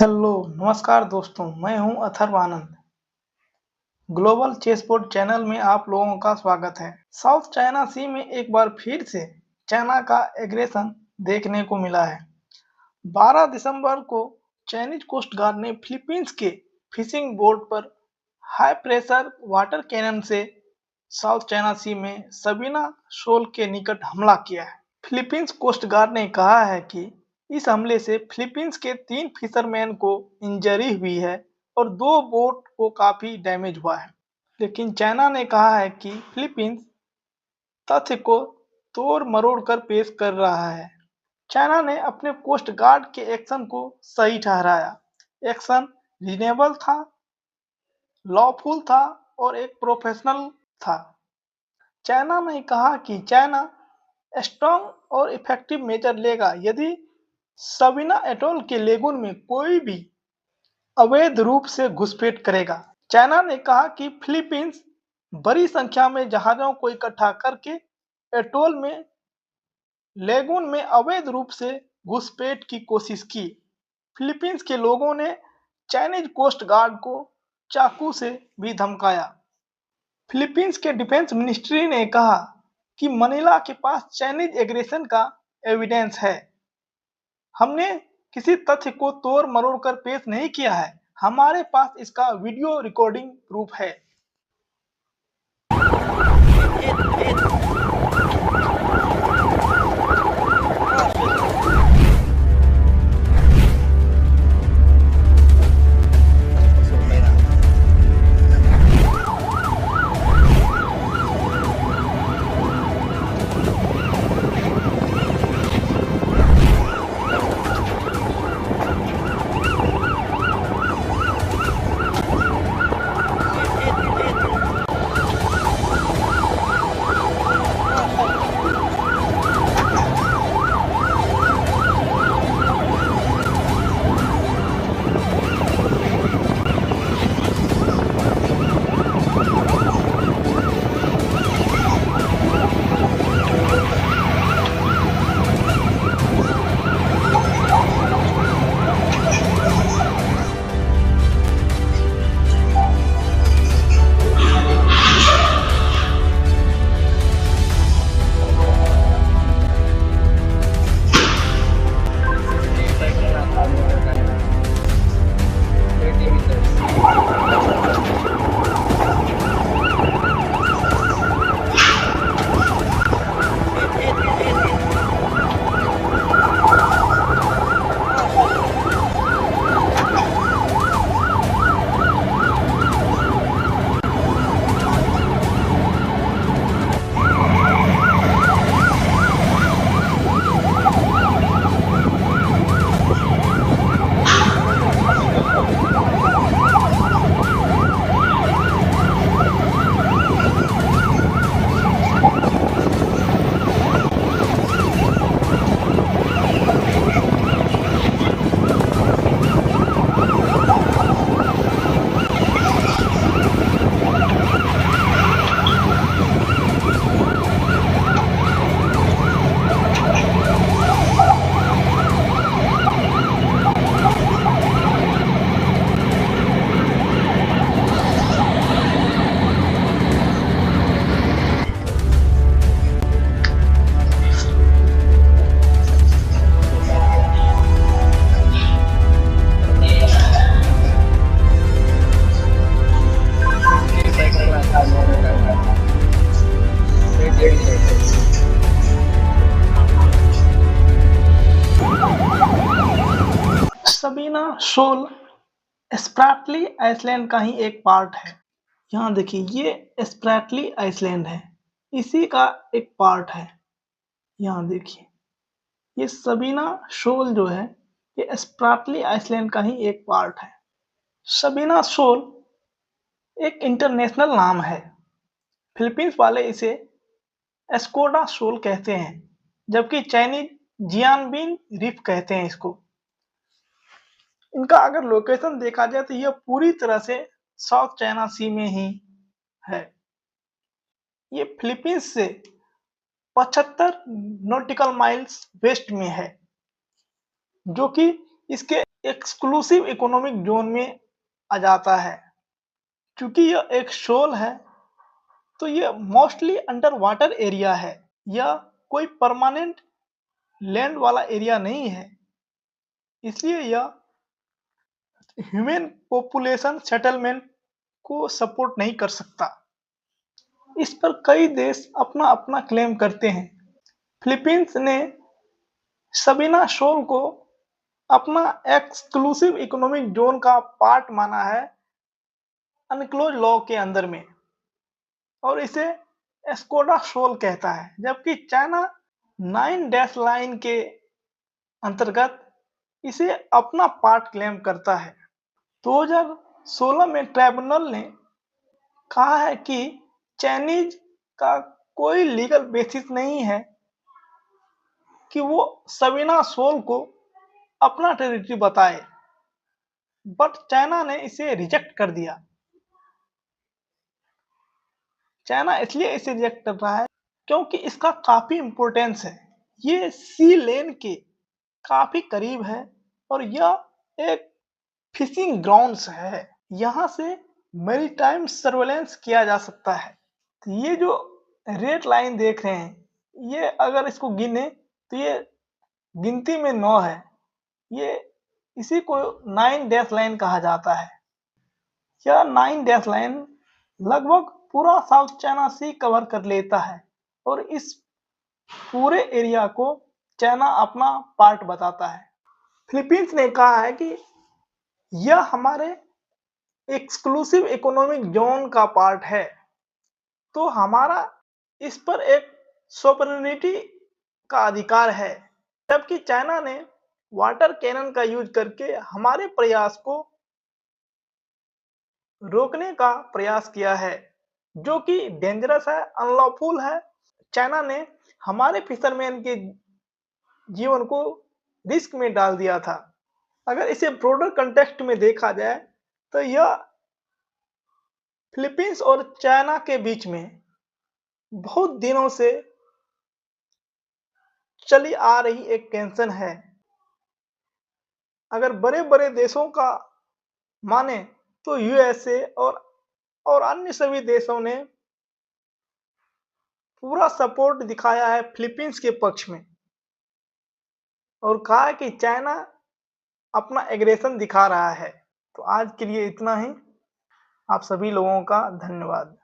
Hello, नमस्कार दोस्तों, मैं हूं अथर्व आनंद। ग्लोबल चेस बोर्ड चैनल में आप लोगों का स्वागत है। साउथ चाइना सी में एक बार फिर से चाइना का एग्रेशन देखने को मिला है। 12 दिसंबर को चाइनीज कोस्ट गार्ड ने फिलीपींस के फिशिंग बोट पर हाई प्रेशर वाटर कैनन से साउथ चाइना सी में सबीना शोल के निकट हमला किया है। फिलीपींस कोस्ट गार्ड ने कहा है कि इस हमले से फिलीपींस के 3 फिशरमैन को इंजरी हुई है और 2 बोट को काफी डैमेज हुआ है। लेकिन चाइना ने कहा है कि फिलीपींस तथ्य को तोड़ मरोड़ कर पेश कर रहा है। चाइना ने अपने कोस्ट गार्ड के एक्शन को सही ठहराया। एक्शन रीजनेबल था, लॉफुल था और एक प्रोफेशनल था। चाइना ने कहा कि चाइना स्ट्रॉन्ग और इफेक्टिव मेजर लेगा यदि सबीना एटोल के लेगून में कोई भी अवैध रूप से घुसपैठ करेगा। चाइना ने कहा कि फिलीपींस बड़ी संख्या में जहाजों को इकट्ठा करके एटोल में लेगून में अवैध रूप से घुसपैठ की कोशिश की। फिलीपींस के लोगों ने चाइनीज कोस्ट गार्ड को चाकू से भी धमकाया। फिलीपींस के डिफेंस मिनिस्ट्री ने कहा कि मनीला के पास चाइनीज एग्रेशन का एविडेंस है। हमने किसी तथ्य को तोड़ मरोड़ कर पेश नहीं किया है, हमारे पास इसका वीडियो रिकॉर्डिंग प्रूफ है। सबीना शोल स्प्रैटली आइसलैंड का ही एक पार्ट है। यहाँ देखिए, ये स्प्रैटली आइसलैंड है, इसी का एक पार्ट है। यहाँ देखिए, ये सबीना शोल जो है, ये स्प्रैटली आइसलैंड का ही एक पार्ट है। सबीना शोल एक इंटरनेशनल नाम है। फिलीपींस वाले इसे एस्कोडा शोल कहते हैं, जबकि चाइनीज जियानबिन रीफ कहते हैं इसको। इनका अगर लोकेशन देखा जाए तो यह पूरी तरह से साउथ चाइना सी में ही है। ये फिलीपींस से 75 नॉटिकल माइल्स वेस्ट में है, जो कि इसके एक्सक्लूसिव इकोनॉमिक जोन में आ जाता है। चूंकि यह एक शोल है तो यह मोस्टली अंडर वाटर एरिया है, यह कोई परमानेंट लैंड वाला एरिया नहीं है, इसलिए यह ह्यूमन पॉपुलेशन सेटलमेंट को सपोर्ट नहीं कर सकता। इस पर कई देश अपना अपना क्लेम करते हैं। फिलीपींस ने सबीना शोल को अपना एक्सक्लूसिव इकोनॉमिक जोन का पार्ट माना है अनक्लोज लॉ के अंदर में, और इसे एस्कोडा शोल कहता है, जबकि चाइना 9 डैश लाइन के अंतर्गत इसे अपना पार्ट क्लेम करता है। 2016 में ट्राइब्यूनल ने कहा है कि चाइनीज का कोई लीगल बेसिस नहीं है कि वो सबीना शोल को अपना टेरिटरी बताए, बट चाइना ने इसे रिजेक्ट कर दिया। चाइना इसलिए इसे रिजेक्ट कर रहा है क्योंकि इसका काफी इंपॉर्टेंस है। ये सी लेन के काफी करीब है और यह एक फिशिंग ग्राउंड्स है। यहाँ से मैरीटाइम सर्वेलेंस किया जा सकता है। तो ये जो रेड लाइन देख रहे हैं, ये अगर इसको गिने तो ये गिनती में 9 है। ये इसी को 9 डैश लाइन कहा जाता है। यह 9 डैश लाइन लगभग पूरा साउथ चाइना सी कवर कर लेता है और इस पूरे एरिया को चाइना अपना पार्ट बताता है। फिलीपींस ने कहा है कि यह हमारे एक्सक्लूसिव इकोनॉमिक जोन का पार्ट है, तो हमारा इस पर एक सोवरेनिटी का अधिकार है। जबकि चाइना ने वाटर कैनन का यूज करके हमारे प्रयास को रोकने का प्रयास किया है, जो कि डेंजरस है, अनलॉफुल है। चाइना ने हमारे फिशरमैन के जीवन को रिस्क में डाल दिया था। अगर इसे ब्रॉडर कंटेक्स्ट में देखा जाए तो यह फिलीपींस और चाइना के बीच में बहुत दिनों से चली आ रही एक टेंशन है। अगर बड़े बड़े देशों का माने तो यूएसए और अन्य सभी देशों ने पूरा सपोर्ट दिखाया है फिलीपींस के पक्ष में और कहा है कि चाइना अपना एग्रेशन दिखा रहा है। तो आज के लिए इतना ही। आप सभी लोगों का धन्यवाद।